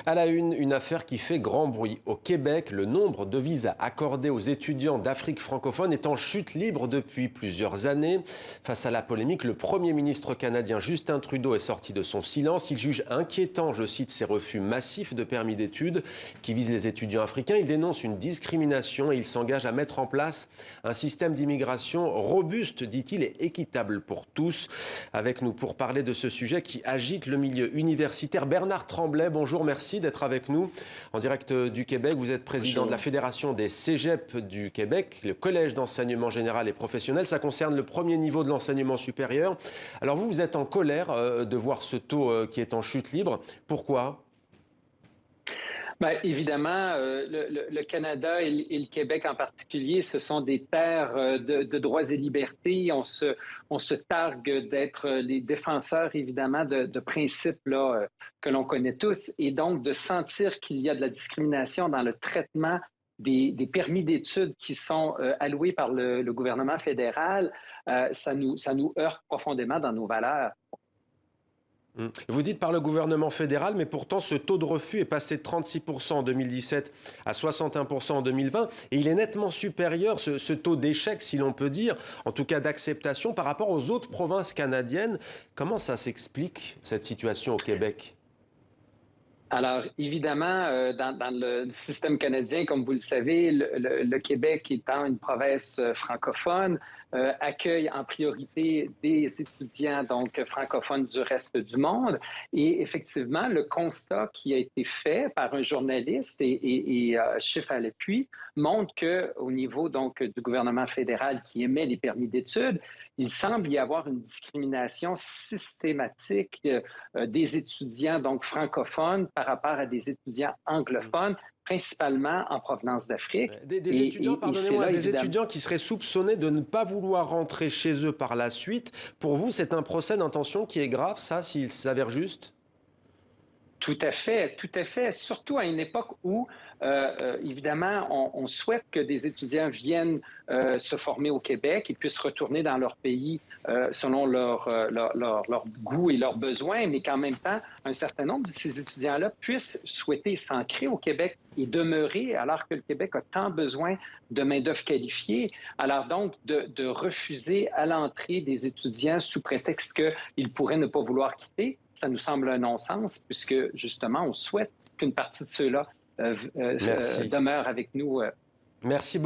À la une affaire qui fait grand bruit. Au Québec, le nombre de visas accordés aux étudiants d'Afrique francophone est en chute libre depuis plusieurs années. Face à la polémique, le Premier ministre canadien Justin Trudeau est sorti de son silence. Il juge inquiétant, je cite, ces refus massifs de permis d'études qui visent les étudiants africains. Il dénonce une discrimination et il s'engage à mettre en place un système d'immigration robuste, dit-il, et équitable pour tous. Avec nous pour parler de ce sujet qui agite le milieu universitaire, Bernard Tremblay, bonjour, merci d'être avec nous en direct du Québec. Vous êtes président de la Fédération des cégeps du Québec, le Collège d'enseignement général et professionnel. Ça concerne le premier niveau de l'enseignement supérieur. Alors vous êtes en colère de voir ce taux qui est en chute libre. Pourquoi ? Bien, évidemment, le Canada et le Québec en particulier, ce sont des terres de droits et libertés. On se targue d'être les défenseurs, évidemment, de principes là, que l'on connaît tous. Et donc, de sentir qu'il y a de la discrimination dans le traitement des permis d'études qui sont alloués par le gouvernement fédéral, ça nous heurte profondément dans nos valeurs. Vous dites par le gouvernement fédéral, mais pourtant ce taux de refus est passé de 36% en 2017 à 61% en 2020 et il est nettement supérieur, ce taux d'échec, si l'on peut dire, en tout cas d'acceptation par rapport aux autres provinces canadiennes. Comment ça s'explique, cette situation au Québec ? Alors, évidemment, dans le système canadien, comme vous le savez, le Québec étant une province francophone, accueille en priorité des étudiants donc francophones du reste du monde. Et effectivement, le constat qui a été fait par un journaliste et chiffre à l'appui montre qu'au niveau donc du gouvernement fédéral qui émet les permis d'études, il semble y avoir une discrimination systématique des étudiants donc francophones par rapport à des étudiants anglophones, principalement en provenance d'Afrique. Des étudiants, pardonnez-moi, des évidemment, étudiants qui seraient soupçonnés de ne pas vouloir rentrer chez eux par la suite. Pour vous, c'est un procès d'intention qui est grave, ça, s'il s'avère juste ? Tout à fait, tout à fait. Surtout à une époque où, évidemment, on souhaite que des étudiants viennent se former au Québec et puissent retourner dans leur pays selon leur goût et leurs besoins, mais qu'en même temps, un certain nombre de ces étudiants-là puissent souhaiter s'ancrer au Québec et demeurer alors que le Québec a tant besoin de main-d'œuvre qualifiée. Alors donc, de refuser à l'entrée des étudiants sous prétexte qu'ils pourraient ne pas vouloir quitter, ça nous semble un non-sens puisque, justement, on souhaite qu'une partie de ceux-là demeure avec nous. Merci beaucoup.